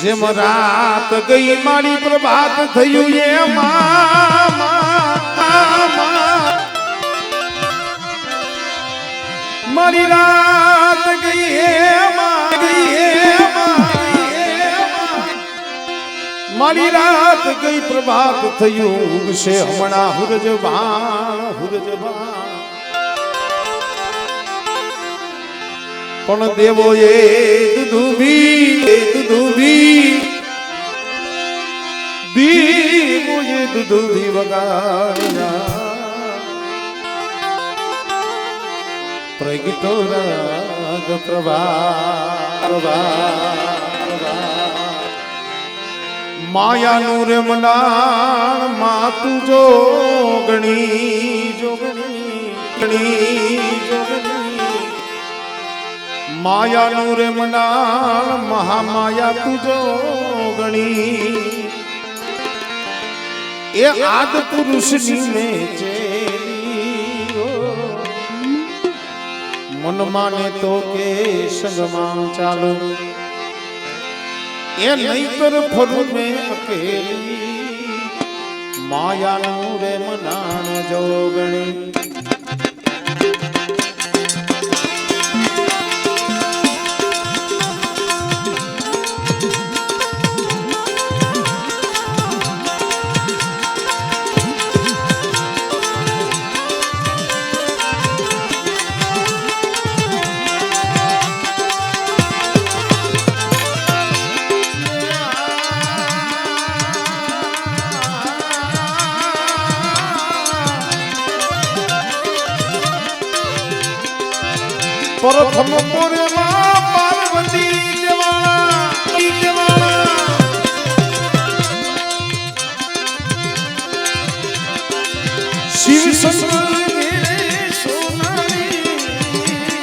જેમ રાત ગઈ મારી પ્રભાત થયું મારી રાત ગઈ મારી રાત ગઈ પ્રભાત થયું ઉગશે હમણાં હુરજબા પણ દેવો એ દુધુભી વગાડ્યા પ્રગટો રાગ પ્રભા માયાનું રે મંડાણ માતું જોગણી માયાનું રે મંડાણ મહામાયા તું જોગણી એ આદ પુરુષની મેચેલી મન માને તો કે સંગમાં ચાલો એ નહીતર ફરું મેં અકેલી માયાનું રે મંડાણ જોગણી પ્રથમ પુરમાં પાર્વતી દેવાળા શિવ શંકર સોનારી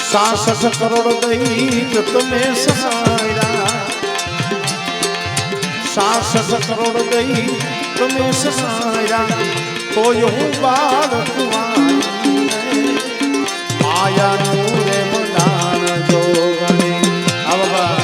સાસઠ કરોડ દૈત તમે સહાયરા 66 કરોડ ગઈ તમે સસાયા તો હું બાળ કુંવારી માયાનું રે મંડાણ જોગણી આવવા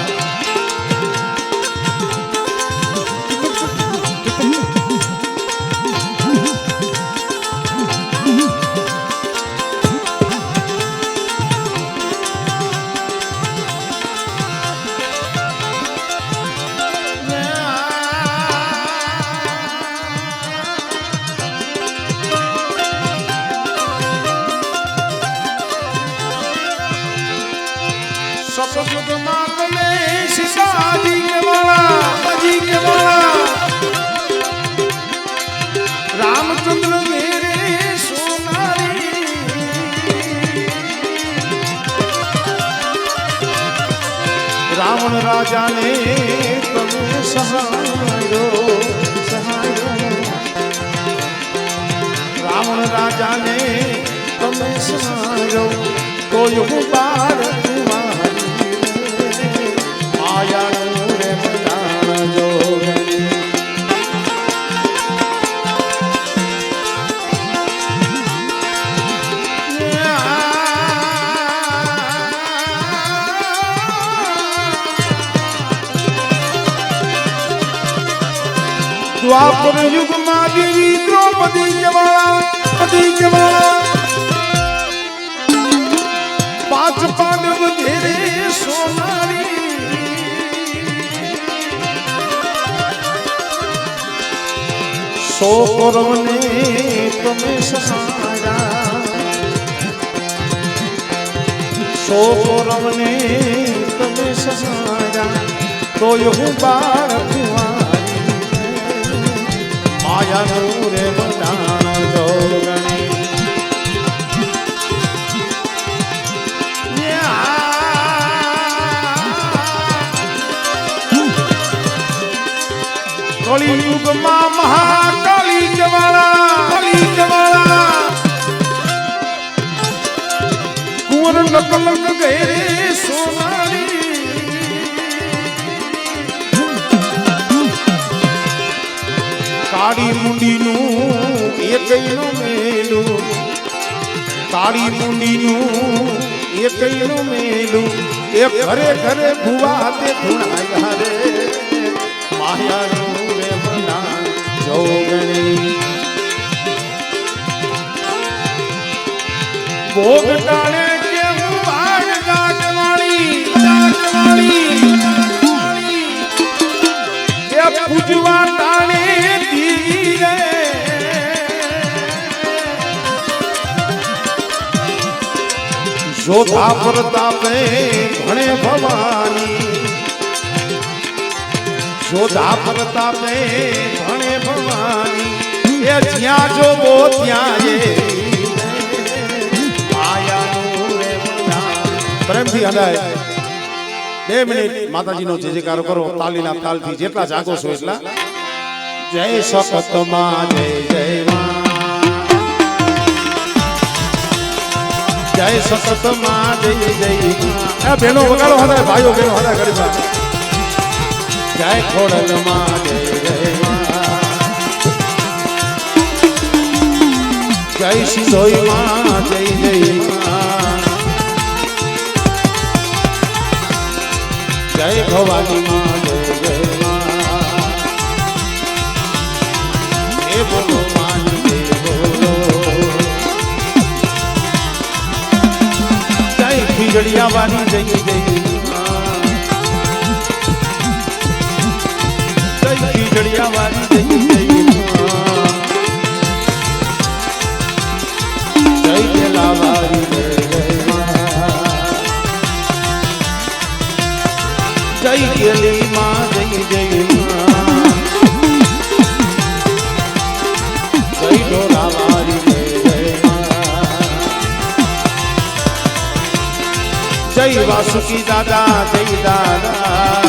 सतयुगમાં તમે સીતાજી કે વાળા રામચંદ્ર મેરે સોનારી રાવણ રાજાને તમે સહાયો રાવણ રાજાને તમે સહાયો તો હું બાળ द्वापर युग में देवी द्रौपदी जवाला 5 पांडव घेरे सोनारी सो कौरव ने તમે સહાયા સો કૌરવ ને તમે સહાયા તો હું બાળ માયાનું રે મંડાણ જોગણી કલિયુગમાં મહાકાલી જવાળા કુંવર નકલક ઘેરે સોનારી કાળી મુંડીનું એકઈનું મેલું કાળી મુંડીનું એકઈનું મેલું એ ઘરે ઘરે ભુવા તે ધૂણાયા રે માયાનું રે બના જોગણી ભોગ ટાણે કેવું ભાગ ગાંઠવાળી એ પૂજવા ટાણે દી રે જોધા પ્રતાપે ભણે ભવાની જોધા પ્રતાપે ભણે ભવાની એ જ્યાં જોવો ત્યાં એ પ્રેમથી હદાય 2 મિનિટ માતાજીનો જય જયકાર કરો તાલીના તાલથી જેટલા જાગો છો એટલા જય સખત માં જય જય જય સખત માં જય જય એ બેનો વગાડો હદાય ભાઈઓ બેનો હદાય ગરીબા જય ખોડલ માં જય જય જય સિંધોઈ માં જય જય જય ભવાની માં જય જય એ બોલો માં જય બોલો જય ખીજડિયા વાળી જય જય જય ખીજડિયા વાળી જય જય જય ગેલા વાળી જય જય ગેલી માં જય જય જય ડોરા વાળી જય જય જય વાસુકી દાદા જય દાદા